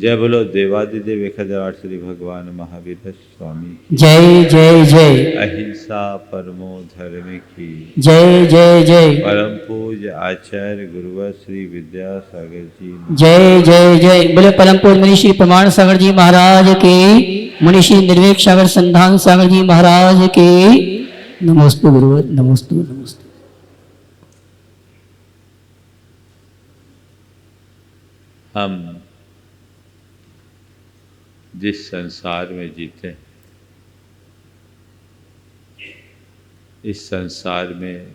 जय बोलो देवादिदेव 1008 श्री भगवान महावीर स्वामी। जय जय जय। अहिंसा परमो धर्म की। जय जय जय। परम पूज्य आचार्य गुरुवर श्री विद्यासागर जी। जय जय जय। बोले परम पूज्य मुनि श्री प्रमाण सागर जी महाराज के, मुनि श्री निर्वेक सागर संधान सागर जी महाराज के। नमोस्तु गुरुवर, नमोस्तु नमोस्तु। हम जिस संसार में जीते हैं, इस संसार में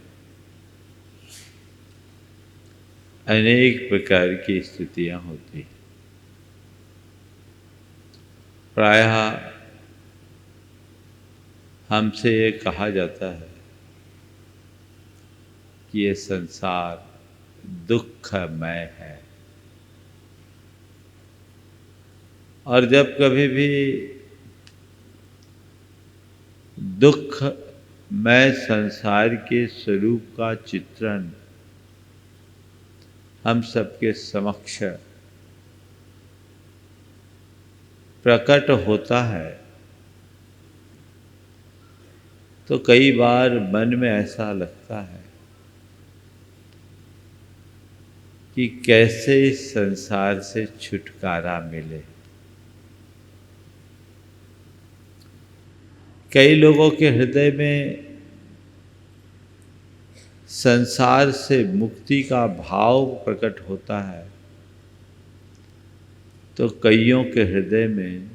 अनेक प्रकार की स्थितियां होती हैं। प्रायः हमसे ये कहा जाता है कि ये संसार दुखमय है, और जब कभी भी दुखमय संसार के स्वरूप का चित्रण हम सबके समक्ष प्रकट होता है, तो कई बार मन में ऐसा लगता है कि कैसे इस संसार से छुटकारा मिले। कई लोगों के हृदय में संसार से मुक्ति का भाव प्रकट होता है, तो कईयों के हृदय में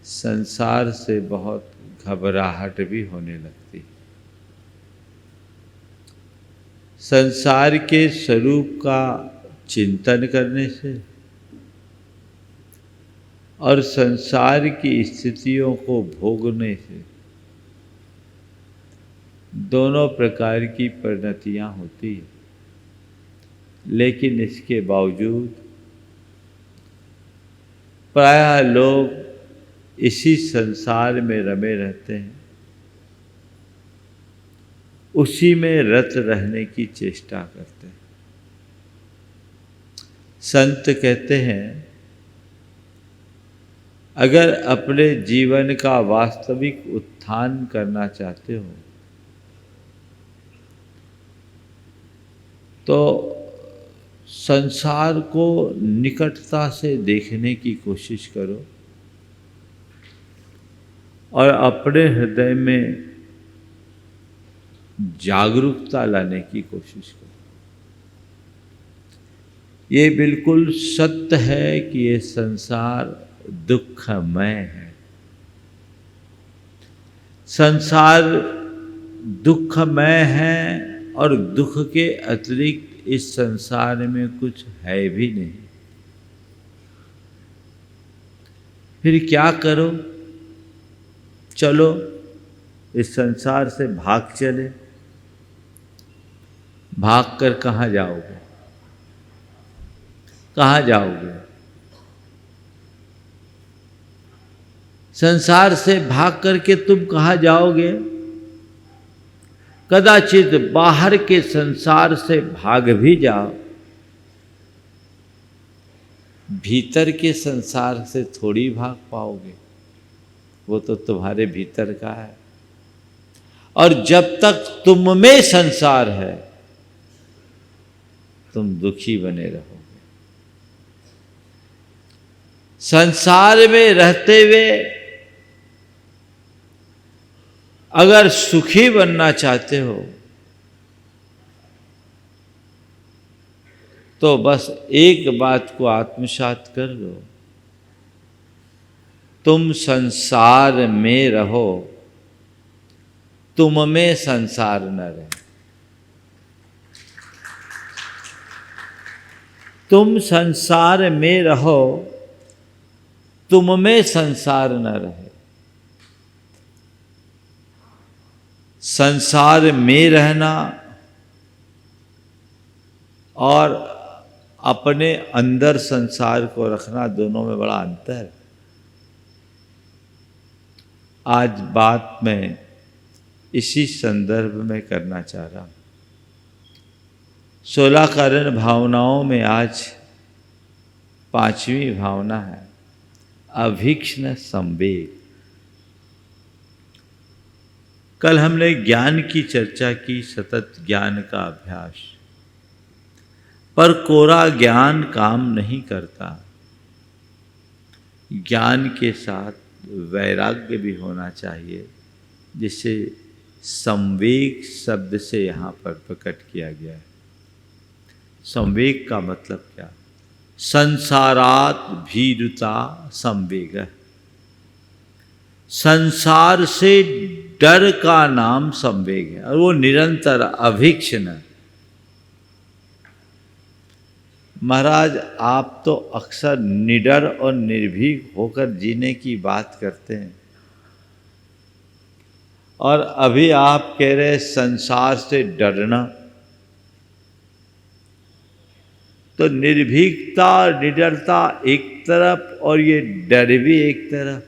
संसार से बहुत घबराहट भी होने लगती है। संसार के स्वरूप का चिंतन करने से और संसार की स्थितियों को भोगने से दोनों प्रकार की परिणतियां होती हैं, लेकिन इसके बावजूद प्रायः लोग इसी संसार में रमे रहते हैं, उसी में रत रहने की चेष्टा करते हैं। संत कहते हैं, अगर अपने जीवन का वास्तविक उत्थान करना चाहते हो तो संसार को निकटता से देखने की कोशिश करो और अपने हृदय में जागरूकता लाने की कोशिश करो। ये बिल्कुल सत्य है कि ये संसार दुखमय है। संसार दुखमय है और दुख के अतिरिक्त इस संसार में कुछ है भी नहीं। फिर क्या करो? चलो इस संसार से भाग चले। भाग कर कहाँ जाओगे? कहाँ जाओगे? संसार से भाग करके तुम कहाँ जाओगे? कदाचित बाहर के संसार से भाग भी जाओ, भीतर के संसार से थोड़ी भाग पाओगे। वो तो तुम्हारे भीतर का है, और जब तक तुम में संसार है तुम दुखी बने रहोगे। संसार में रहते हुए अगर सुखी बनना चाहते हो तो बस एक बात को आत्मसात कर लो, तुम संसार में रहो, तुम में संसार न रहे। तुम संसार में रहो, तुम में संसार न रहे। संसार में रहना और अपने अंदर संसार को रखना, दोनों में बड़ा अंतर है। आज बात मैं इसी संदर्भ में करना चाह रहा हूँ। 16 कारण भावनाओं में आज 5वीं भावना है अभीक्ष्ण संवेग। कल हमने ज्ञान की चर्चा की, सतत ज्ञान का अभ्यास, पर कोरा ज्ञान काम नहीं करता। ज्ञान के साथ वैराग्य भी होना चाहिए, जिसे संवेग शब्द से यहाँ पर प्रकट किया गया है। संवेग का मतलब क्या? संसारात भीरुता संवेग। संसार से डर का नाम संवेग है, और वो निरंतर अभीक्ष्ण। महाराज, आप तो अक्सर निडर और निर्भीक होकर जीने की बात करते हैं, और अभी आप कह रहे संसार से डरना। तो निर्भीकता, निडरता एक तरफ और ये डर भी एक तरफ।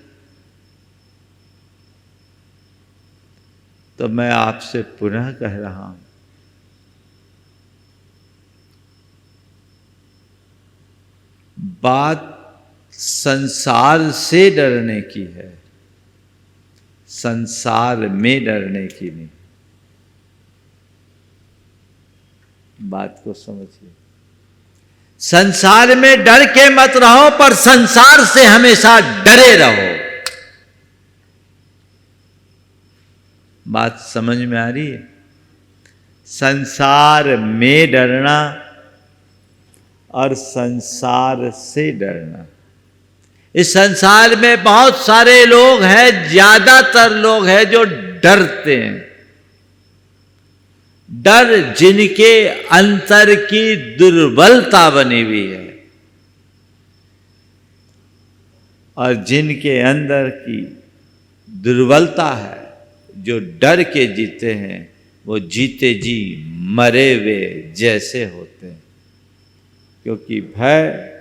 तो मैं आपसे पुनः कह रहा हूं, बात संसार से डरने की है, संसार में डरने की नहीं। बात को समझिए। संसार में डर के मत रहो, पर संसार से हमेशा डरे रहो। बात समझ में आ रही है? संसार में डरना और संसार से डरना। इस संसार में बहुत सारे लोग हैं, ज्यादातर लोग हैं जो डरते हैं। डर जिनके अंतर की दुर्बलता बनी हुई है, और जिनके अंदर की दुर्बलता है, जो डर के जीते हैं, वो जीते जी मरे हुए जैसे होते हैं। क्योंकि भय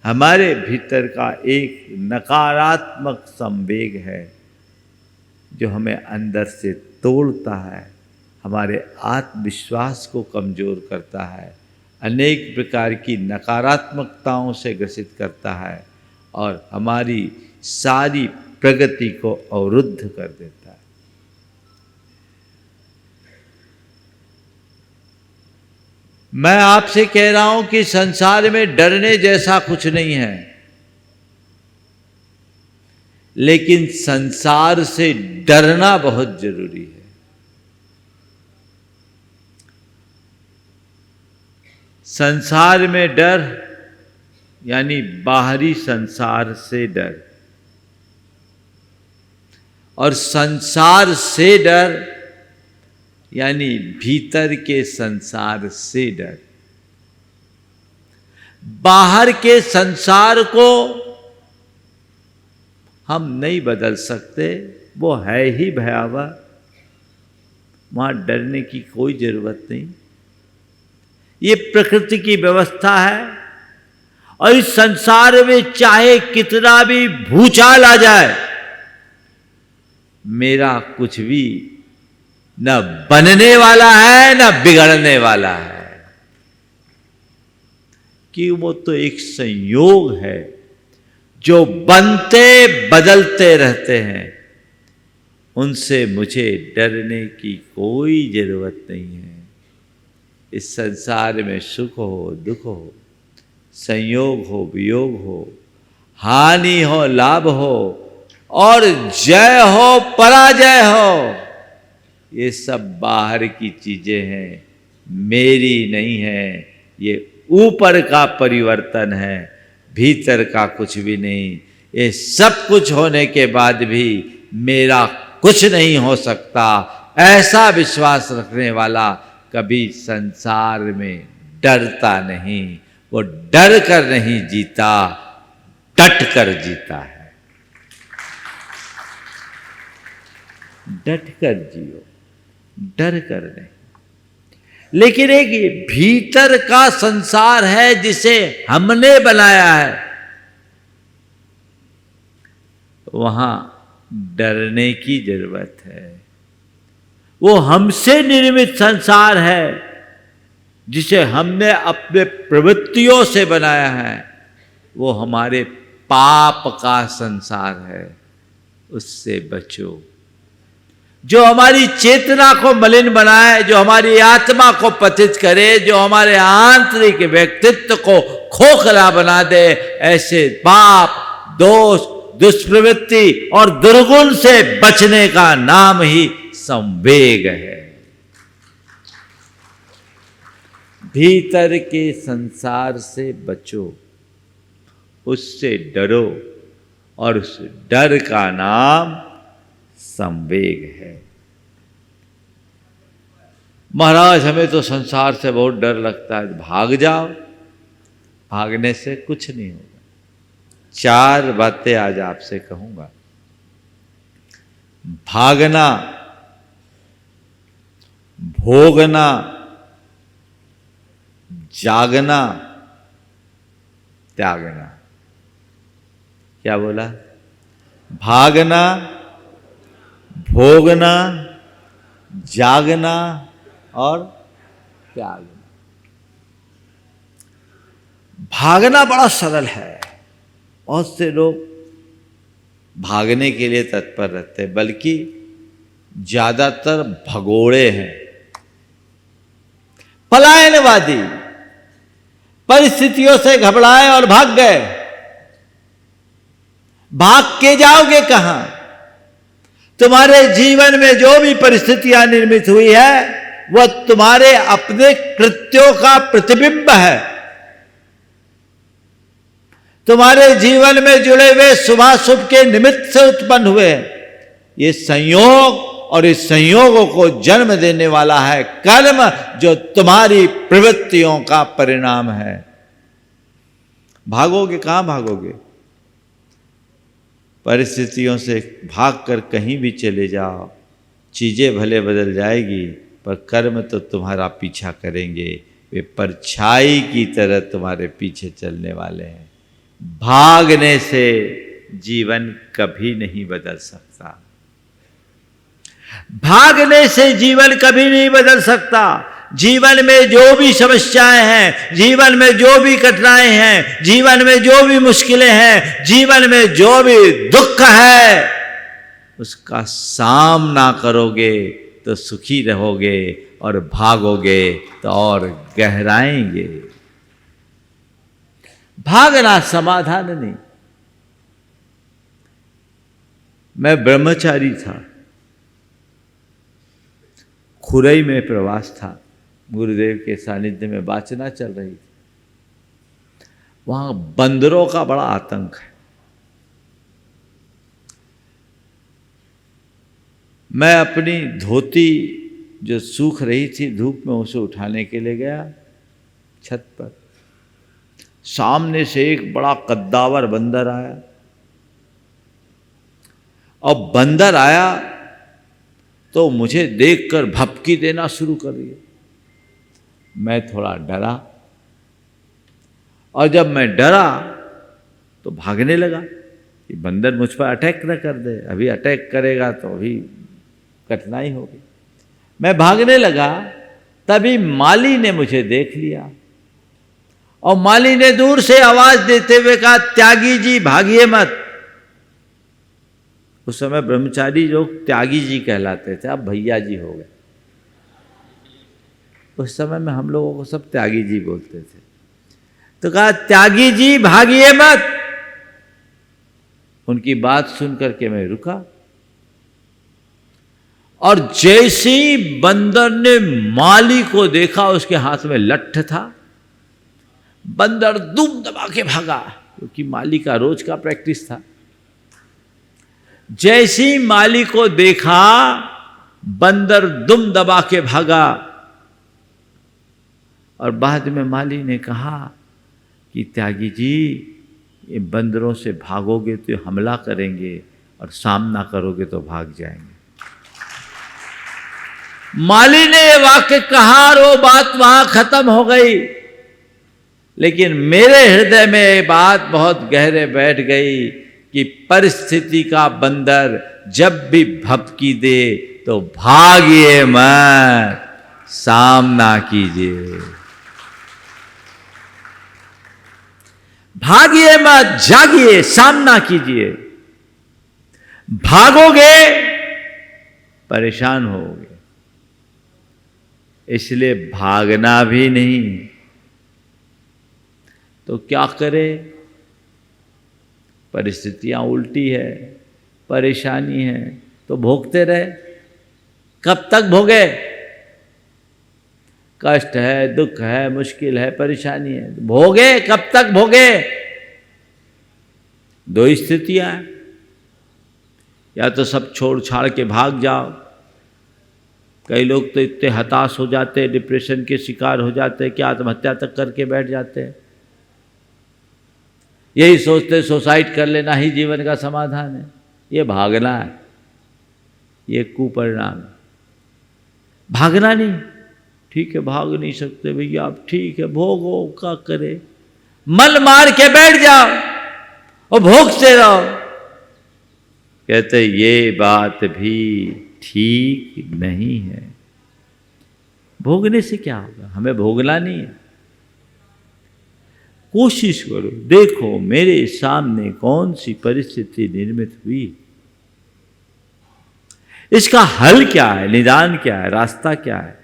हमारे भीतर का एक नकारात्मक संवेग है, जो हमें अंदर से तोड़ता है, हमारे आत्मविश्वास को कमज़ोर करता है, अनेक प्रकार की नकारात्मकताओं से ग्रसित करता है, और हमारी सारी प्रगति को अवरुद्ध कर देता है। मैं आपसे कह रहा हूं कि संसार में डरने जैसा कुछ नहीं है, लेकिन संसार से डरना बहुत जरूरी है। संसार में डर यानी बाहरी संसार से डर, और संसार से डर यानी भीतर के संसार से डर। बाहर के संसार को हम नहीं बदल सकते, वो है ही भयावह, वहां डरने की कोई जरूरत नहीं। ये प्रकृति की व्यवस्था है, और इस संसार में चाहे कितना भी भूचाल आ जाए, मेरा कुछ भी न बनने वाला है न बिगड़ने वाला है, कि वो तो एक संयोग है जो बनते बदलते रहते हैं। उनसे मुझे डरने की कोई जरूरत नहीं है। इस संसार में सुख हो दुख हो, संयोग हो वियोग हो, हानि हो लाभ हो, और जय हो पराजय हो, ये सब बाहर की चीजें हैं, मेरी नहीं है। ये ऊपर का परिवर्तन है, भीतर का कुछ भी नहीं। ये सब कुछ होने के बाद भी मेरा कुछ नहीं हो सकता, ऐसा विश्वास रखने वाला कभी संसार में डरता नहीं। वो डर कर नहीं जीता, डट कर जीता है। डट कर जियो, डर कर नहीं। लेकिन एक भीतर का संसार है जिसे हमने बनाया है, वहां डरने की जरूरत है। वो हमसे निर्मित संसार है जिसे हमने अपने प्रवृत्तियों से बनाया है। वो हमारे पाप का संसार है, उससे बचो। जो हमारी चेतना को मलिन बनाए, जो हमारी आत्मा को पतित करे, जो हमारे आंतरिक व्यक्तित्व को खोखला बना दे, ऐसे पाप, दोष, दुष्प्रवृत्ति और दुर्गुण से बचने का नाम ही संवेग है। भीतर के संसार से बचो, उससे डरो, और उस डर का नाम संवेग है। महाराज हमें तो संसार से बहुत डर लगता है, भाग जाओ। भागने से कुछ नहीं होगा। 4 बातें आज आपसे कहूंगा। भागना, भोगना, जागना, त्यागना। क्या बोला? भागना, भोगना, जागना और त्यागना। भागना बड़ा सरल है। बहुत से लोग भागने के लिए तत्पर रहते हैं, बल्कि ज्यादातर भगोड़े हैं, पलायनवादी। परिस्थितियों से घबराए और भाग गए। भाग के जाओगे कहां? तुम्हारे जीवन में जो भी परिस्थितियां निर्मित हुई है वह तुम्हारे अपने कृत्यों का प्रतिबिंब है। तुम्हारे जीवन में जुड़े हुए शुभाशुभ के निमित्त से उत्पन्न हुए। ये संयोग और इस संयोगों को जन्म देने वाला है कर्म, जो तुम्हारी प्रवृत्तियों का परिणाम है। भागोगे कहां? भागोगे? परिस्थितियों से भागकर कहीं भी चले जाओ, चीजें भले बदल जाएगी, पर कर्म तो तुम्हारा पीछा करेंगे। वे परछाई की तरह तुम्हारे पीछे चलने वाले हैं। भागने से जीवन कभी नहीं बदल सकता। भागने से जीवन कभी नहीं बदल सकता। जीवन में जो भी समस्याएं हैं, जीवन में जो भी कठिनाई हैं, जीवन में जो भी मुश्किलें हैं, जीवन में जो भी दुख है, उसका सामना करोगे तो सुखी रहोगे, और भागोगे तो और गहराएंगे। भागना समाधान नहीं। मैं ब्रह्मचारी था, खुरई में प्रवास था, गुरुदेव के सानिध्य में वाचना चल रही थी। वहां बंदरों का बड़ा आतंक है। मैं अपनी धोती जो सूख रही थी धूप में, उसे उठाने के लिए गया छत पर। सामने से एक बड़ा कद्दावर बंदर आया, और बंदर आया तो मुझे देखकर भपकी देना शुरू कर दिया। मैं थोड़ा डरा, और जब मैं डरा तो भागने लगा कि बंदर मुझ पर अटैक न कर दे। अभी अटैक करेगा तो अभी कठिनाई होगी। मैं भागने लगा, तभी माली ने मुझे देख लिया, और माली ने दूर से आवाज देते हुए कहा, त्यागी जी भागिए मत। उस समय ब्रह्मचारी लोग त्यागी जी कहलाते थे, अब भैया जी हो गए। उस समय में हम लोगों को सब त्यागी जी बोलते थे। तो कहा, त्यागी जी भागिए मत। उनकी बात सुन करके मैं रुका, और जैसे ही बंदर ने माली को देखा, उसके हाथ में लट्ठ था, बंदर दुम दबा के भागा, क्योंकि माली का रोज का प्रैक्टिस था। जैसे ही माली को देखा, बंदर दुम दबा के भागा, और बाद में माली ने कहा कि त्यागी जी, ये बंदरों से भागोगे तो हमला करेंगे, और सामना करोगे तो भाग जाएंगे। माली ने ये वाक्य कहा और वो बात वहां खत्म हो गई। लेकिन मेरे हृदय में ये बात बहुत गहरे बैठ गई कि परिस्थिति का बंदर जब भी भपकी दे तो भागिए मत, सामना कीजिए। भागिए मत, जागिए, सामना कीजिए। भागोगे परेशान होगे, इसलिए भागना भी नहीं। तो क्या करें? परिस्थितियां उल्टी है, परेशानी है, तो भोगते रहे। कब तक भोगे? कष्ट है, दुख है, मुश्किल है, परेशानी है, भोगे। कब तक भोगे? दो स्थितियां हैं, या तो सब छोड़ छाड़ के भाग जाओ। कई लोग तो इतने हताश हो जाते हैं, डिप्रेशन के शिकार हो जाते हैं कि आत्महत्या तक करके बैठ जाते हैं। यही सोचते सुसाइड कर लेना ही जीवन का समाधान है। ये भागना है, ये कुपरिणाम। भागना नहीं, ठीक है भाग नहीं सकते भैया, आप ठीक है भोगो, क्या करे, मन मार के बैठ जाओ और भोगते रहो। कहते ये बात भी ठीक नहीं है। भोगने से क्या होगा? हमें भोगना नहीं है। कोशिश करो, देखो मेरे सामने कौन सी परिस्थिति निर्मित हुई, इसका हल क्या है, निदान क्या है, रास्ता क्या है,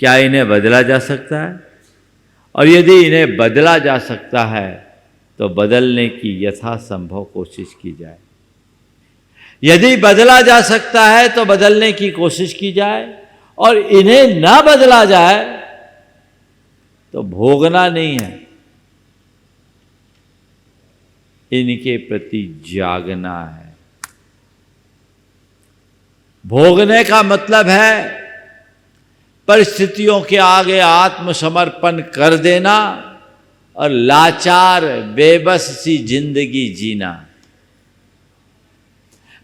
क्या इन्हें बदला जा सकता है? और यदि इन्हें बदला जा सकता है तो बदलने की यथासंभव कोशिश की जाए। यदि बदला जा सकता है तो बदलने की कोशिश की जाए, और इन्हें ना बदला जाए तो भोगना नहीं है, इनके प्रति जागना है। भोगने का मतलब है परिस्थितियों के आगे आत्मसमर्पण कर देना और लाचार बेबस सी जिंदगी जीना।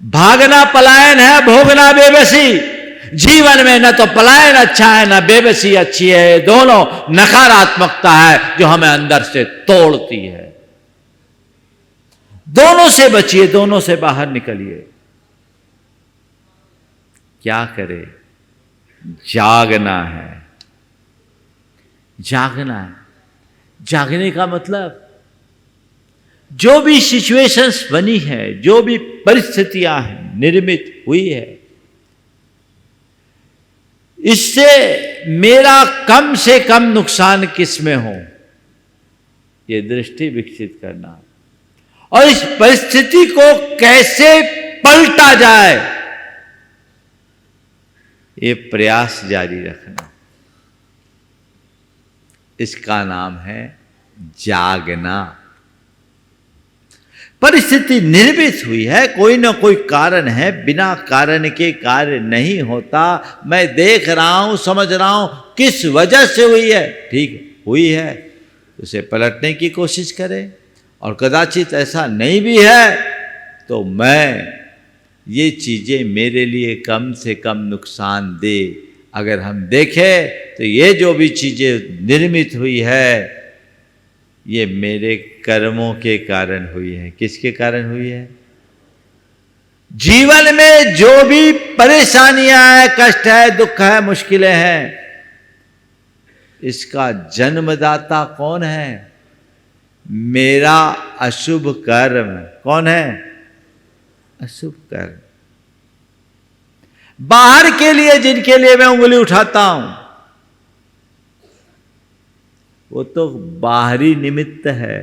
भागना पलायन है, भोगना बेबसी। जीवन में न तो पलायन अच्छा है न बेबसी अच्छी है, दोनों नकारात्मकता है जो हमें अंदर से तोड़ती है। दोनों से बचिए, दोनों से बाहर निकलिए। क्या करें? जागना है, जागना है। जागने का मतलब जो भी सिचुएशंस बनी है, जो भी परिस्थितियां हैं निर्मित हुई है, इससे मेरा कम से कम नुकसान किस में हो, ये दृष्टि विकसित करना, और इस परिस्थिति को कैसे पलटा जाए, ये प्रयास जारी रखना। इसका नाम है जागना। परिस्थिति निर्मित हुई है, कोई ना कोई कारण है, बिना कारण के कार्य नहीं होता। मैं देख रहा हूं, समझ रहा हूं किस वजह से हुई है, ठीक हुई है, उसे पलटने की कोशिश करें। और कदाचित ऐसा नहीं भी है तो मैं ये चीज़ें मेरे लिए कम से कम नुकसान दे। अगर हम देखें तो ये जो भी चीज़ें निर्मित हुई है, ये मेरे कर्मों के कारण हुई है। किसके कारण हुई है? जीवन में जो भी परेशानियां हैं, कष्ट है, दुख है, मुश्किलें हैं, इसका जन्मदाता कौन है? मेरा अशुभ कर्म। कौन है? अशुभ कर्म। बाहर के लिए जिनके लिए मैं उंगली उठाता हूं, वो तो बाहरी निमित्त है,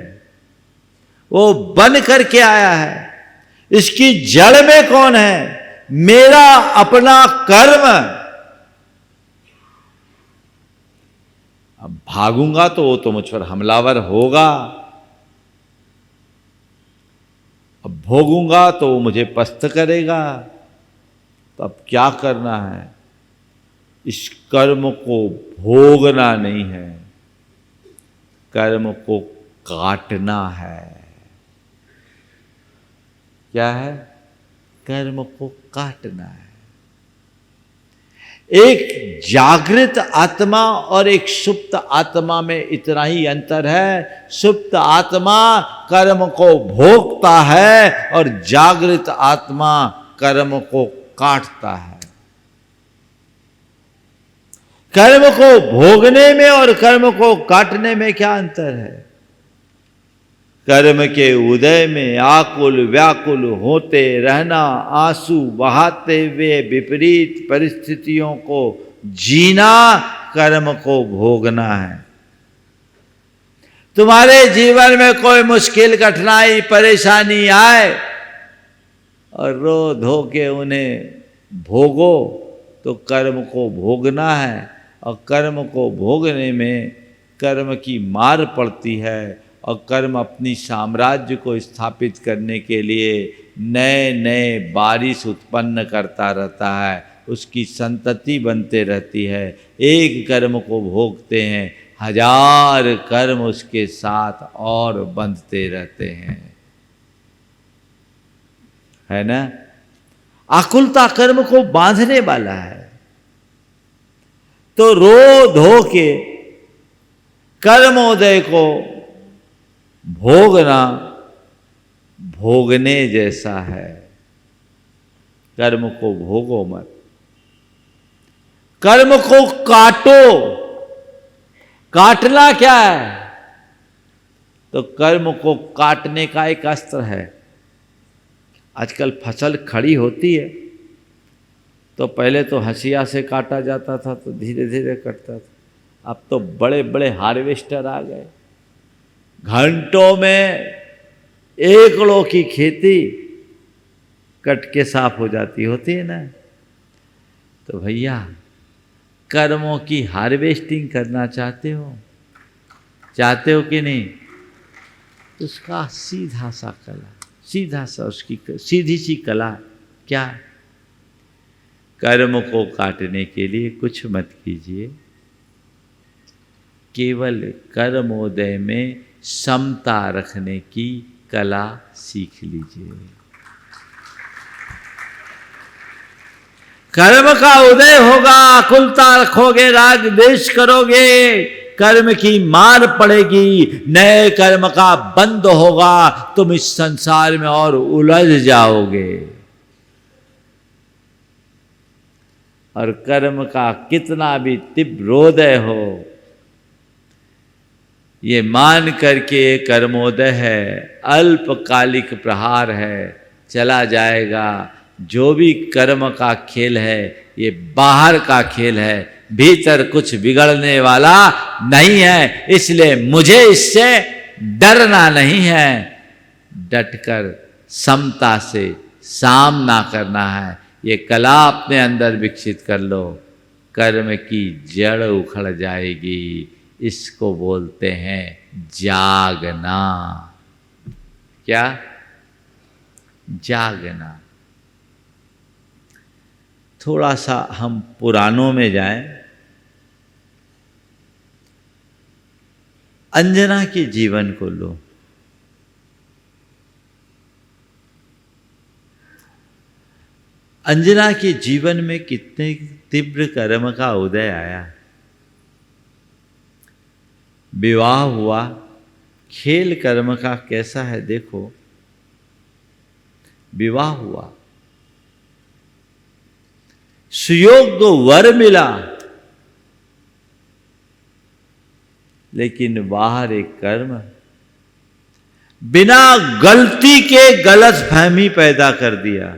वो बन करके आया है। इसकी जड़ में कौन है? मेरा अपना कर्म। अब भागूंगा तो वो तो मुझ पर हमलावर होगा, अब भोगूंगा तो वो मुझे पस्त करेगा। तो अब क्या करना है? इस कर्म को भोगना नहीं है, कर्म को काटना है। क्या है? कर्म को काटना है। एक जागृत आत्मा और एक सुप्त आत्मा में इतना ही अंतर है। सुप्त आत्मा कर्म को भोगता है और जागृत आत्मा कर्म को काटता है। कर्म को भोगने में और कर्म को काटने में क्या अंतर है? कर्म के उदय में आकुल व्याकुल होते रहना, आंसू बहाते हुए विपरीत परिस्थितियों को जीना, कर्म को भोगना है। तुम्हारे जीवन में कोई मुश्किल कठिनाई परेशानी आए और रो धो के उन्हें भोगो, तो कर्म को भोगना है। और कर्म को भोगने में कर्म की मार पड़ती है, और कर्म अपनी साम्राज्य को स्थापित करने के लिए नए नए बारिश उत्पन्न करता रहता है, उसकी संतति बनते रहती है। एक कर्म को भोगते हैं, हजार कर्म उसके साथ और बंधते रहते हैं, है ना। आकुलता कर्म को बांधने वाला है। तो रो धो के कर्मोदय को भोगना भोगने जैसा है। कर्म को भोगो मत, कर्म को काटो। काटना क्या है? तो कर्म को काटने का एक अस्त्र है। आजकल फसल खड़ी होती है तो पहले तो हंसिया से काटा जाता था, तो धीरे धीरे कटता था। अब तो बड़े बड़े हार्वेस्टर आ गए, घंटों में एकड़ों की खेती कट के साफ हो जाती होती है ना। तो भैया, कर्मों की हार्वेस्टिंग करना चाहते हो कि नहीं? तो उसका सीधा सा कला, सीधा सा उसकी सीधी सी कला क्या? कर्म को काटने के लिए कुछ मत कीजिए, केवल कर्मोदय में समता रखने की कला सीख लीजिए। कर्म का उदय होगा, आकुलता रखोगे, राग द्वेष करोगे, कर्म की मार पड़ेगी, नए कर्म का बंद होगा, तुम इस संसार में और उलझ जाओगे। और कर्म का कितना भी तीव्रोदय हो, ये मान करके कर्मोदय है, अल्पकालिक प्रहार है, चला जाएगा। जो भी कर्म का खेल है ये बाहर का खेल है, भीतर कुछ बिगड़ने वाला नहीं है। इसलिए मुझे इससे डरना नहीं है, डटकर समता से सामना करना है। ये कला अपने अंदर विकसित कर लो, कर्म की जड़ उखड़ जाएगी। इसको बोलते हैं जागना। क्या? जागना। थोड़ा सा हम पुराणों में जाएं। अंजना के जीवन को लो। अंजना के जीवन में कितने तीव्र कर्म का उदय आया। विवाह हुआ, खेल कर्म का कैसा है देखो। विवाह हुआ, सुयोग्य वर मिला, लेकिन बाहर एक कर्म बिना गलती के गलत फहमी पैदा कर दिया।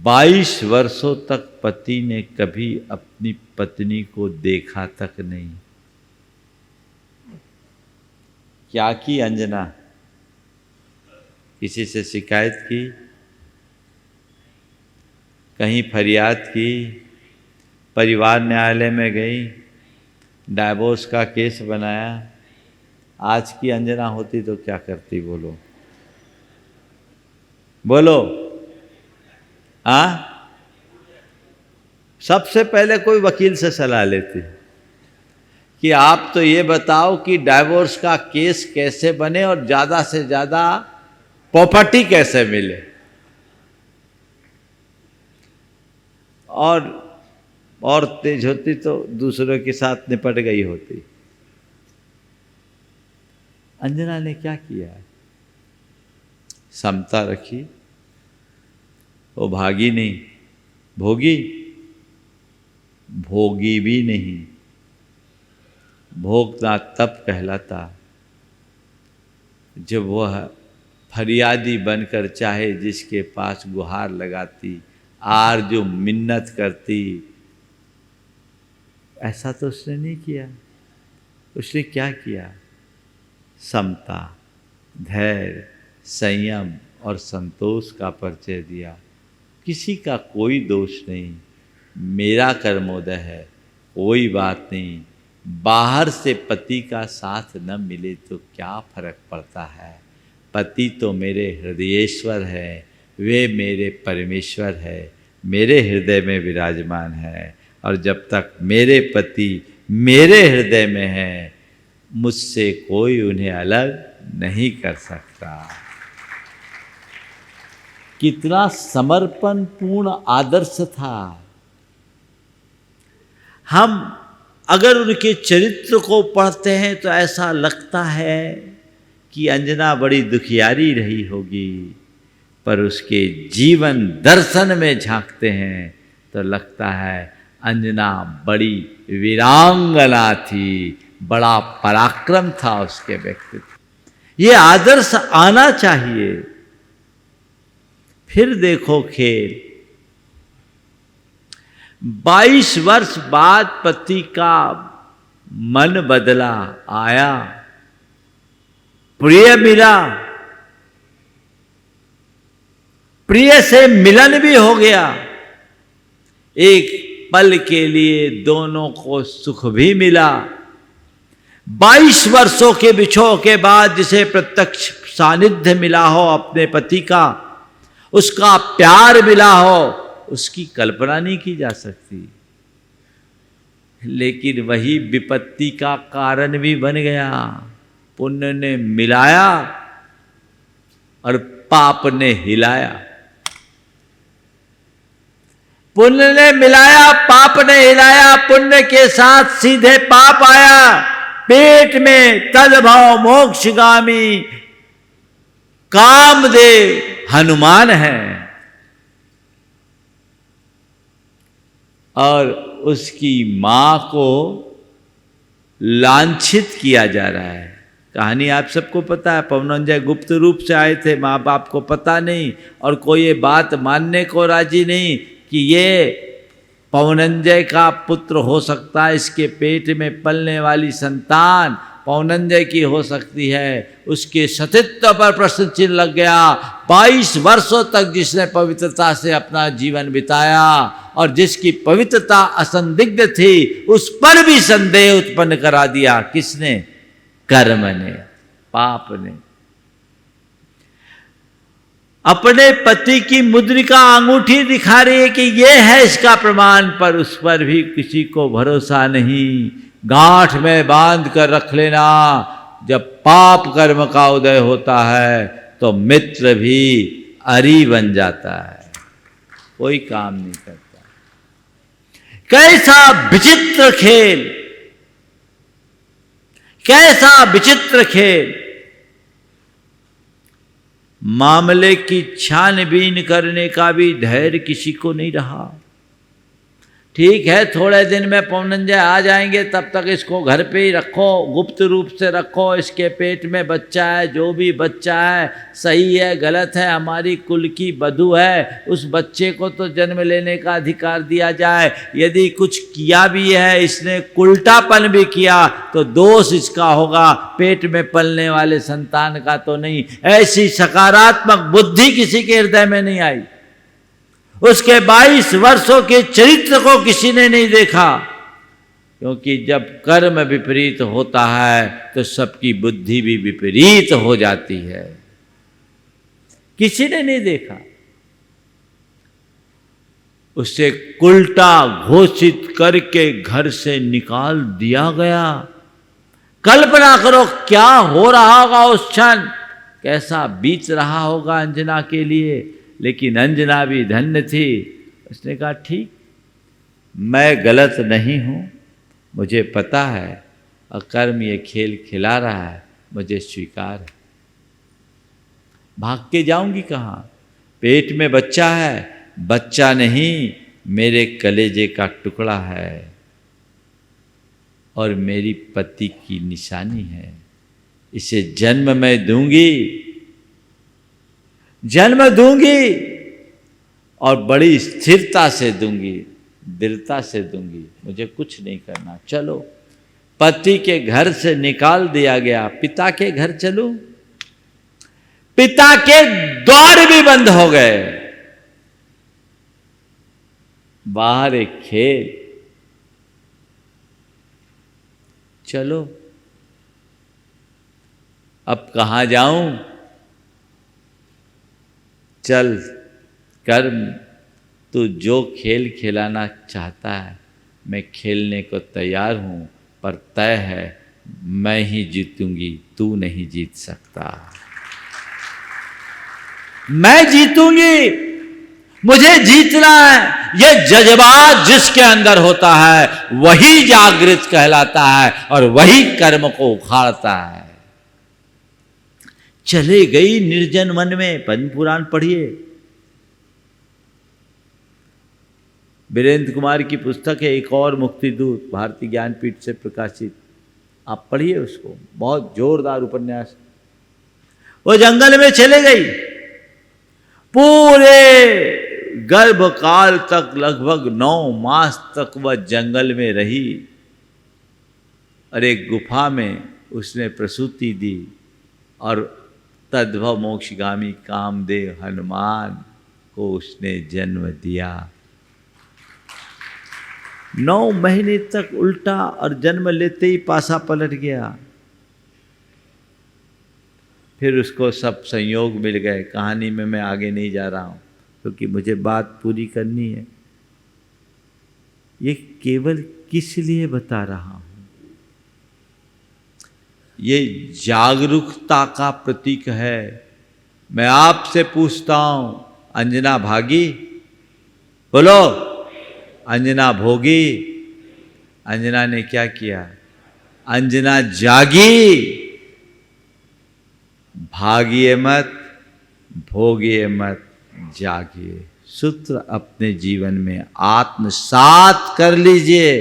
22 वर्षों तक पति ने कभी अपनी पत्नी को देखा तक नहीं। क्या की अंजना? किसी से शिकायत की, कहीं फरियाद की, परिवार न्यायालय में गई, डाइवोर्स का केस बनाया। आज की अंजना होती तो क्या करती? बोलो बोलो। सबसे पहले कोई वकील से सलाह लेती कि आप तो ये बताओ कि डाइवोर्स का केस कैसे बने और ज़्यादा से ज़्यादा प्रॉपर्टी कैसे मिले। और तेज होती तो दूसरों के साथ निपट गई होती। अंजना ने क्या किया? समता रखी। वो भागी नहीं, भोगी भी नहीं, भोगना तब कहलाता जब वह फरियादी बनकर चाहे जिसके पास गुहार लगाती, आरजू मिन्नत करती। ऐसा तो उसने नहीं किया। उसने क्या किया? समता, धैर्य, संयम और संतोष का परिचय दिया। किसी का कोई दोष नहीं, मेरा कर्मोदय है, कोई बात नहीं। बाहर से पति का साथ न मिले तो क्या फर्क पड़ता है। पति तो मेरे हृदयेश्वर है, वे मेरे परमेश्वर है, मेरे हृदय में विराजमान है। और जब तक मेरे पति मेरे हृदय में है, मुझसे कोई उन्हें अलग नहीं कर सकता। कितना समर्पण पूर्ण आदर्श था। हम अगर उनके चरित्र को पढ़ते हैं तो ऐसा लगता है कि अंजना बड़ी दुखियारी रही होगी, पर उसके जीवन दर्शन में झांकते हैं तो लगता है अंजना बड़ी वीरांगना थी, बड़ा पराक्रम था उसके व्यक्तित्व। ये आदर्श आना चाहिए। फिर देखो खेल, 22 वर्ष बाद पति का मन बदला, आया, प्रिय मिला, प्रिय से मिलन भी हो गया। एक पल के लिए दोनों को सुख भी मिला। 22 वर्षों के बिछोह के बाद जिसे प्रत्यक्ष सानिध्य मिला हो अपने पति का, उसका प्यार मिला हो, उसकी कल्पना नहीं की जा सकती। लेकिन वही विपत्ति का कारण भी बन गया। पुण्य ने मिलाया और पाप ने हिलाया। पुण्य ने मिलाया, पाप ने हिलाया। पुण्य के साथ सीधे पाप आया। पेट में तदभाव मोक्षगामी कामदेव हनुमान है और उसकी मां को लांछित किया जा रहा है। कहानी आप सबको पता है। पवनंजय गुप्त रूप से आए थे, माँ बाप को पता नहीं और कोई ये बात मानने को राजी नहीं कि ये पवनंजय का पुत्र हो सकता है, इसके पेट में पलने वाली संतान पवनंजय की हो सकती है। उसके सतीत्व पर प्रश्न चिन्ह लग गया। 22 वर्षों तक जिसने पवित्रता से अपना जीवन बिताया और जिसकी पवित्रता असंदिग्ध थी, उस पर भी संदेह उत्पन्न करा दिया। किसने? कर्म ने, पाप ने। अपने पति की मुद्रिका अंगूठी दिखा रही है कि यह है इसका प्रमाण, पर उस पर भी किसी को भरोसा नहीं। गांठ में बांध कर रख लेना। जब पाप कर्म का उदय होता है तो मित्र भी अरी बन जाता है, कोई काम नहीं करता। कैसा विचित्र खेल, कैसा विचित्र खेल। मामले की छानबीन करने का भी धैर्य किसी को नहीं रहा। ठीक है, थोड़े दिन में पवनंजय आ जाएंगे, तब तक इसको घर पे ही रखो, गुप्त रूप से रखो। इसके पेट में बच्चा है, जो भी बच्चा है सही है गलत है, हमारी कुल की बधू है, उस बच्चे को तो जन्म लेने का अधिकार दिया जाए। यदि कुछ किया भी है, इसने उल्टापन भी किया, तो दोष इसका होगा, पेट में पलने वाले संतान का तो नहीं। ऐसी सकारात्मक बुद्धि किसी के हृदय में नहीं आई। उसके 22 वर्षों के चरित्र को किसी ने नहीं देखा, क्योंकि जब कर्म विपरीत होता है तो सबकी बुद्धि भी विपरीत हो जाती है। किसी ने नहीं देखा। उसे उल्टा घोषित करके घर से निकाल दिया गया। कल्पना करो क्या हो रहा होगा उस क्षण, कैसा बीत रहा होगा अंजना के लिए। लेकिन अंजना भी धन्य थी। उसने कहा ठीक, मैं गलत नहीं हूँ, मुझे पता है, और कर्म ये खेल खिला रहा है, मुझे स्वीकार है। भाग के जाऊंगी कहाँ? पेट में बच्चा है, बच्चा नहीं मेरे कलेजे का टुकड़ा है। और मेरी पति की निशानी है। इसे जन्म मैं दूंगी, जन्म दूंगी और बड़ी स्थिरता से दूंगी, दृढ़ता से दूंगी। मुझे कुछ नहीं करना। चलो, पति के घर से निकाल दिया गया, पिता के घर चलूं। पिता के द्वार भी बंद हो गए। बाहर एक खेल। चलो, अब कहाँ जाऊं? चल कर्म, तू जो खेल खिलाना चाहता है मैं खेलने को तैयार हूं, पर तय है मैं ही जीतूंगी, तू नहीं जीत सकता। मैं जीतूंगी, मुझे जीतना है। ये जज्बात जिसके अंदर होता है वही जागृत कहलाता है और वही कर्म को उखाड़ता है। चले गई निर्जन वन में। पद्म पुराण पढ़िए, वीरेंद्र कुमार की पुस्तक है एक और मुक्ति दूत, भारतीय ज्ञानपीठ से प्रकाशित। आप पढ़िए उसको, बहुत जोरदार उपन्यास। वो जंगल में चले गई, पूरे गर्भकाल तक लगभग 9 मास तक वह जंगल में रही और एक गुफा में उसने प्रसूति दी और तद्भव मोक्षगामी कामदेव हनुमान को उसने जन्म दिया। 9 महीने तक उल्टा और जन्म लेते ही पासा पलट गया। फिर उसको सब संयोग मिल गए। कहानी में मैं आगे नहीं जा रहा हूं क्योंकि मुझे बात पूरी करनी है। ये केवल किस लिए बता रहा हूं? ये जागरूकता का प्रतीक है। मैं आपसे पूछता हूं, अंजना भागी? बोलो, अंजना भोगी? अंजना ने क्या किया? अंजना जागी। भागिए मत, भोगिए मत, जागिए। सूत्र अपने जीवन में आत्मसात कर लीजिए।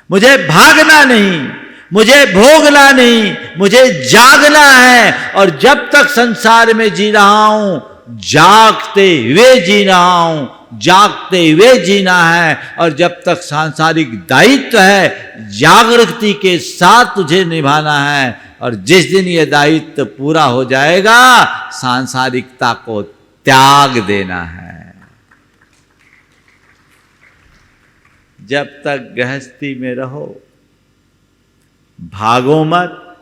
मुझे भागना नहीं, मुझे भोगना नहीं, मुझे जागना है। और जब तक संसार में जी रहा हूं जागते हुए जी रहा हूं, जागते हुए जीना है। और जब तक सांसारिक दायित्व है जागृति के साथ तुझे निभाना है। और जिस दिन यह दायित्व पूरा हो जाएगा सांसारिकता को त्याग देना है। जब तक गृहस्थी में रहो भागो मत,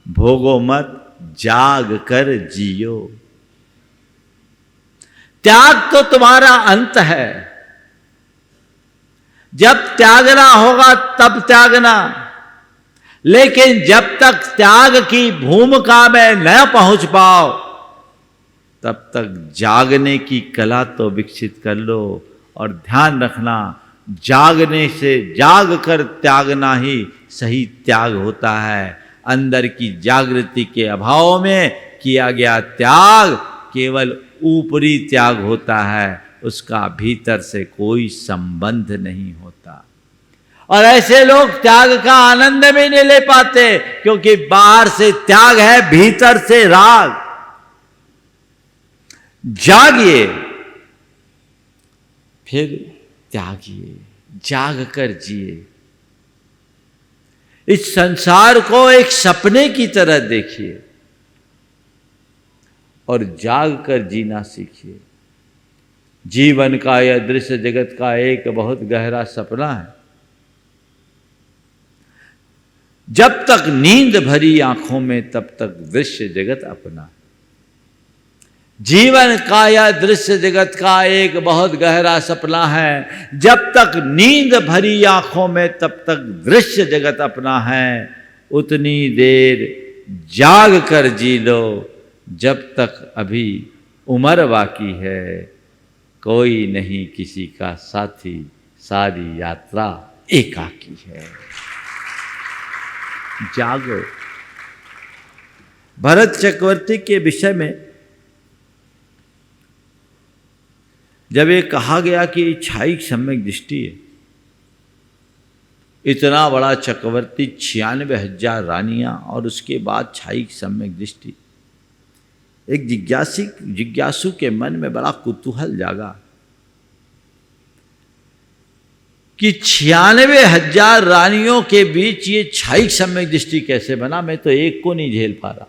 भोगो मत, जाग कर जियो। त्याग तो तुम्हारा अंत है। जब त्यागना होगा तब त्यागना, लेकिन जब तक त्याग की भूमिका में न पहुंच पाओ तब तक जागने की कला तो विकसित कर लो। और ध्यान रखना, जागने से, जाग कर त्यागना ही सही त्याग होता है। अंदर की जागृति के अभाव में किया गया त्याग केवल ऊपरी त्याग होता है, उसका भीतर से कोई संबंध नहीं होता। और ऐसे लोग त्याग का आनंद भी नहीं ले पाते क्योंकि बाहर से त्याग है, भीतर से राग। जागिए, फिर त्यागिए, जाग कर जिए। इस संसार को एक सपने की तरह देखिए और जाग कर जीना सीखिए। जीवन का यह दृश्य जगत का एक बहुत गहरा सपना है। जब तक नींद भरी आंखों में तब तक दृश्य जगत अपना। जीवन का यह दृश्य जगत का एक बहुत गहरा सपना है। जब तक नींद भरी आंखों में तब तक दृश्य जगत अपना है। उतनी देर जाग कर जी लो जब तक अभी उम्र बाकी है। कोई नहीं किसी का साथी, सारी यात्रा एकाकी है। जागो। भरत चक्रवर्ती के विषय में जब ये कहा गया कि इच्छाई सम्यक दृष्टि है इतना बड़ा चक्रवर्ती, 96,000 रानियां और उसके बाद छाई सम्यक दृष्टि। एक जिज्ञासु के मन में बड़ा कुतूहल जागा कि 96,000 रानियों के बीच ये छाई सम्यक दृष्टि कैसे बना। मैं तो एक को नहीं झेल पा रहा,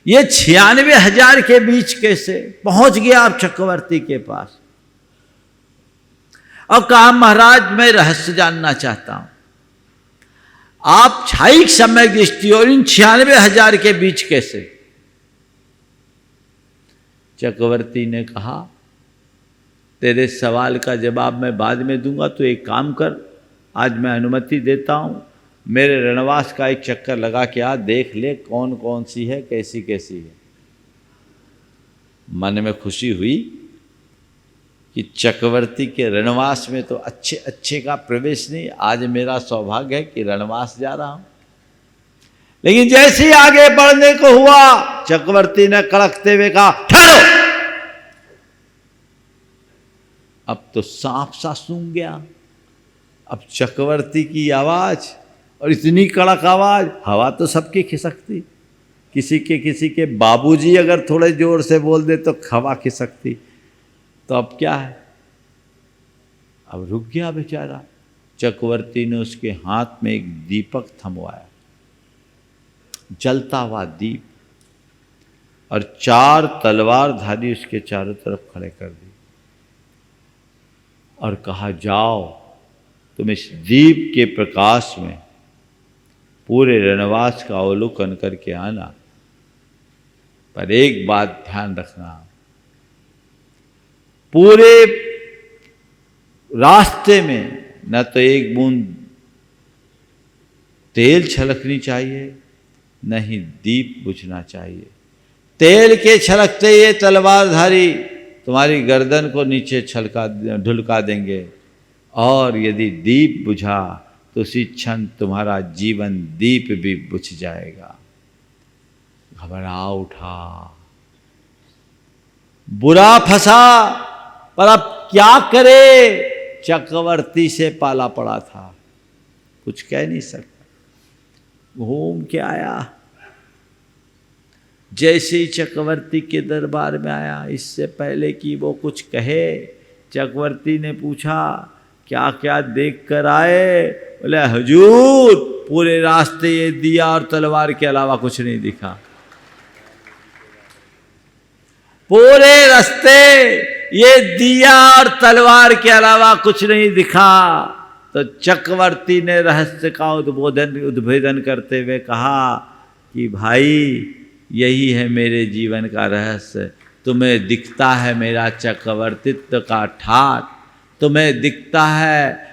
ये 96,000 के बीच कैसे पहुंच गया आप चक्रवर्ती के पास। और कहा महाराज मैं रहस्य जानना चाहता हूं, आप छाई सम्यक दृष्टि और इन 96,000 के बीच कैसे। चक्रवर्ती ने कहा तेरे सवाल का जवाब मैं बाद में दूंगा, तो एक काम कर, आज मैं अनुमति देता हूं, मेरे रणवास का एक चक्कर लगा के आ, देख ले कौन कौन सी है, कैसी कैसी है। मन में खुशी हुई कि चक्रवर्ती के रणवास में तो अच्छे अच्छे का प्रवेश नहीं, आज मेरा सौभाग्य है कि रणवास जा रहा हूं। लेकिन जैसे ही आगे बढ़ने को हुआ, चक्रवर्ती ने कड़कते हुए कहा ठहरो। अब तो सांप सा सूंघ गया। अब चक्रवर्ती की आवाज और इतनी कड़क आवाज, हवा तो सबकी खिसकती, किसी के बाबूजी अगर थोड़े जोर से बोल दे तो हवा खिसकती। तो अब क्या है, अब रुक गया बेचारा। चक्रवर्ती ने उसके हाथ में एक दीपक थमवाया, जलता हुआ दीप, और 4 तलवारधारी उसके चारों तरफ खड़े कर दी और कहा जाओ तुम इस दीप के प्रकाश में पूरे रणवास का अवलोकन करके आना, पर एक बात ध्यान रखना, पूरे रास्ते में न तो एक बूंद तेल छलकनी चाहिए, न ही दीप बुझना चाहिए। तेल के छलकते ये तलवारधारी तुम्हारी गर्दन को नीचे ढुलका देंगे, और यदि दीप बुझा तो उसी क्षण तुम्हारा जीवन दीप भी बुझ जाएगा। घबरा उठा, बुरा फंसा, पर अब क्या करे, चक्रवर्ती से पाला पड़ा था, कुछ कह नहीं सकता। घूम के आया, जैसे ही चक्रवर्ती के दरबार में आया, इससे पहले कि वो कुछ कहे, चक्रवर्ती ने पूछा क्या क्या देख कर आए। बोले हुजूर पूरे रास्ते ये दिया और तलवार के अलावा कुछ नहीं दिखा, पूरे रास्ते ये दिया और तलवार के अलावा कुछ नहीं दिखा। तो चक्रवर्ती ने रहस्य का उद्भेदन करते हुए कहा कि भाई यही है मेरे जीवन का रहस्य। तुम्हें दिखता है मेरा चक्रवर्तित्व का ठाट, तुम्हें दिखता है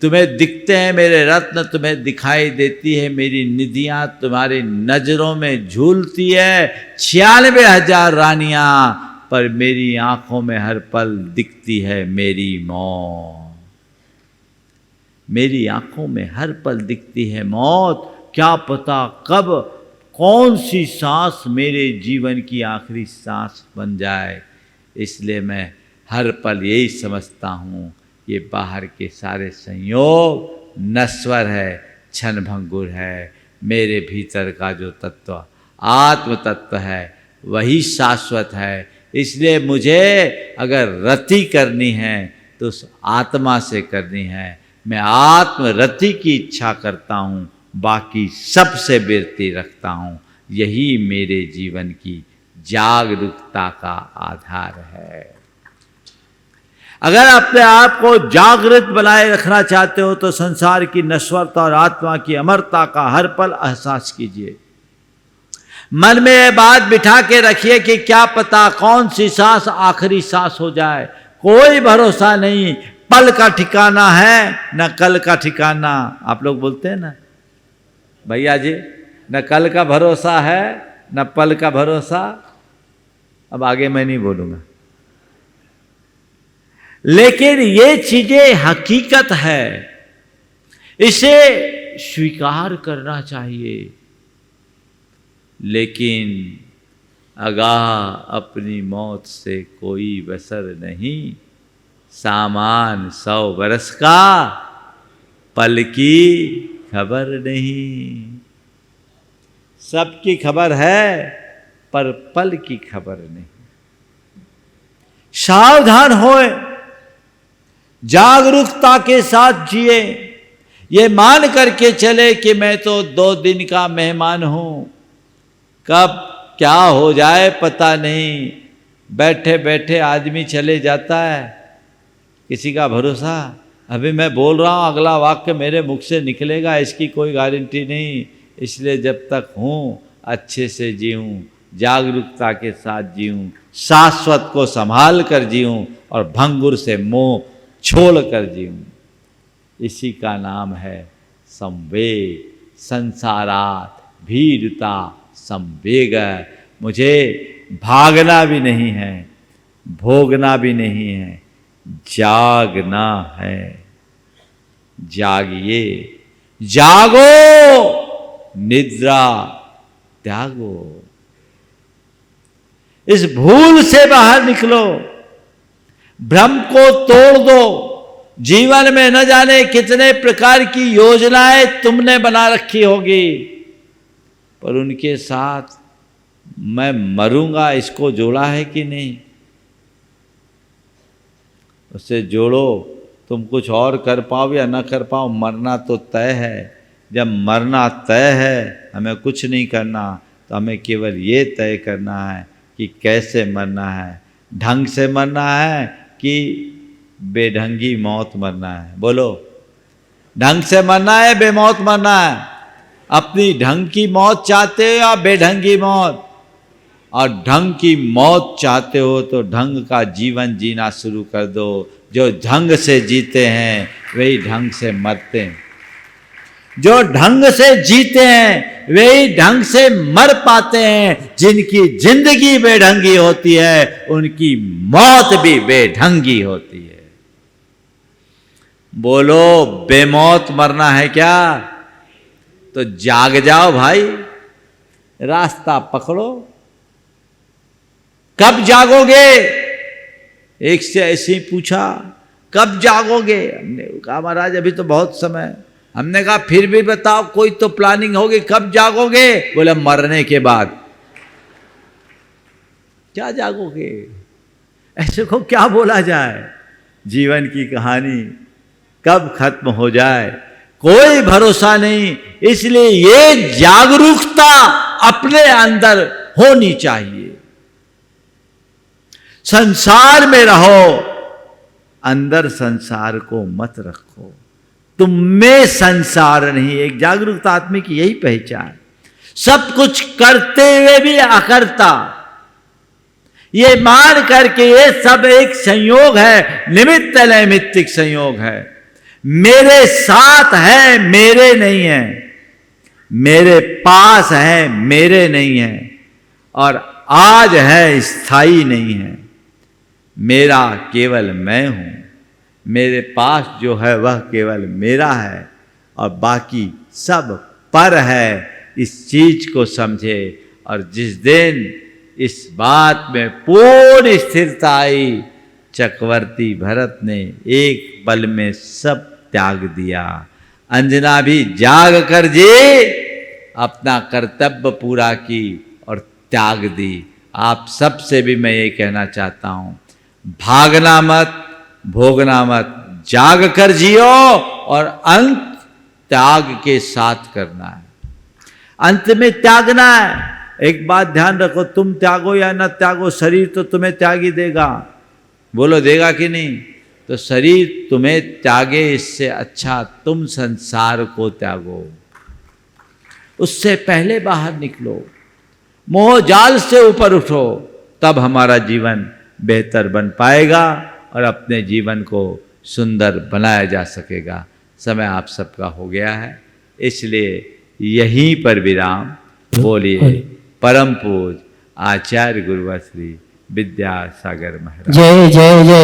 तुम्हें दिखते हैं मेरे रत्न, तुम्हें दिखाई देती है मेरी निधियां, तुम्हारी नजरों में झूलती है 96,000 रानियां, पर मेरी आंखों में हर पल दिखती है मेरी मौत। मेरी आंखों में हर पल दिखती है मौत, क्या पता कब कौन सी सांस मेरे जीवन की आखिरी सांस बन जाए। इसलिए मैं हर पल यही समझता हूँ, ये बाहर के सारे संयोग नश्वर है, क्षणभंगुर है। मेरे भीतर का जो तत्व आत्म तत्व है वही शाश्वत है। इसलिए मुझे अगर रति करनी है तो उस आत्मा से करनी है। मैं आत्मरति की इच्छा करता हूँ, बाकी सबसे विरति रखता हूँ। यही मेरे जीवन की जागरूकता का आधार है। अगर अपने आप को जागृत बनाए रखना चाहते हो तो संसार की नश्वरता और आत्मा की अमरता का हर पल एहसास कीजिए। मन में यह बात बिठा के रखिए कि क्या पता कौन सी सांस आखिरी सांस हो जाए, कोई भरोसा नहीं। पल का ठिकाना है न कल का ठिकाना। आप लोग बोलते हैं ना भैया जी, न कल का भरोसा है न पल का भरोसा। अब आगे मैं नहीं बोलूंगा, लेकिन ये चीजें हकीकत है, इसे स्वीकार करना चाहिए। लेकिन आगाह अपनी मौत से कोई बसर नहीं, सामान 100 बरस का, पल की खबर नहीं। सबकी खबर है पर पल की खबर नहीं। सावधान होए, जागरूकता के साथ जिए, ये मान करके चले कि मैं तो 2 दिन का मेहमान हूं, कब क्या हो जाए पता नहीं। बैठे बैठे आदमी चले जाता है, किसी का भरोसा। अभी मैं बोल रहा हूं, अगला वाक्य मेरे मुख से निकलेगा, इसकी कोई गारंटी नहीं। इसलिए जब तक हूं अच्छे से जीऊं, जागरूकता के साथ जीऊं, शाश्वत को संभाल कर जीऊं और भंगुर से मोह छोड़ कर जीऊं। इसी का नाम है संवेग। संसारात भीरुता संवेग। मुझे भागना भी नहीं है, भोगना भी नहीं है, जागना है। जागिए, जागो, निद्रा त्यागो। इस भूल से बाहर निकलो, भ्रम को तोड़ दो। जीवन में न जाने कितने प्रकार की योजनाएं तुमने बना रखी होगी, पर उनके साथ मैं मरूंगा इसको जोड़ा है कि नहीं? उससे जोड़ो। तुम कुछ और कर पाओ या ना कर पाओ, मरना तो तय है। जब मरना तय है, हमें कुछ नहीं करना, तो हमें केवल ये तय करना है कि कैसे मरना है। ढंग से मरना है कि बेढंगी मौत मरना है? बोलो, ढंग से मरना है, बेमौत मरना है? अपनी ढंग की मौत चाहते हो या बेढंगी मौत? और ढंग की मौत चाहते हो तो ढंग का जीवन जीना शुरू कर दो। जो ढंग से जीते हैं वही ढंग से मरते हैं। जो ढंग से जीते हैं वही ढंग से मर पाते हैं। जिनकी जिंदगी बेढंगी होती है उनकी मौत भी बेढंगी होती है। बोलो, बेमौत मरना है क्या? तो जाग जाओ भाई, रास्ता पकड़ो। कब जागोगे? एक से ऐसे ही पूछा, कब जागोगे? हमने कहा महाराज अभी तो बहुत समय। हमने कहा फिर भी बताओ, कोई तो प्लानिंग होगी, कब जागोगे? बोले मरने के बाद। क्या जागोगे? ऐसे को क्या बोला जाए? जीवन की कहानी कब खत्म हो जाए कोई भरोसा नहीं। इसलिए ये जागरूकता अपने अंदर होनी चाहिए। संसार में रहो, अंदर संसार को मत रखो। तुम में संसार नहीं। एक जागरूकता आदमी की यही पहचान। सब कुछ करते हुए भी अकर्ता, ये मान करके ये सब एक संयोग है, निमित्त नैमित्तिक संयोग है। मेरे साथ है, मेरे नहीं है। मेरे पास है, मेरे नहीं है। और आज है, स्थायी नहीं है। मेरा केवल मैं हूं। मेरे पास जो है वह केवल मेरा है और बाकी सब पर है। इस चीज को समझे। और जिस दिन इस बात में पूर्ण स्थिरता आई, चक्रवर्ती भरत ने एक पल में सब त्याग दिया। अंजना भी जाग कर जी अपना कर्तव्य पूरा की और त्याग दी। आप सबसे भी मैं ये कहना चाहता हूं, भागना मत, भोगना मत, जाग कर जियो और अंत त्याग के साथ करना है। अंत में त्यागना है। एक बात ध्यान रखो, तुम त्यागो या न त्यागो, शरीर तो तुम्हें त्यागी देगा। बोलो, देगा कि नहीं? तो शरीर तुम्हें त्यागे, इससे अच्छा तुम संसार को त्यागो। उससे पहले बाहर निकलो, मोह जाल से ऊपर उठो, तब हमारा जीवन बेहतर बन पाएगा और अपने जीवन को सुंदर बनाया जा सकेगा। समय आप सबका हो गया है, इसलिए यहीं पर विराम। बोलिए परम पूज आचार्य गुरुवर श्री विद्यासागर महाराज। जय जय जय।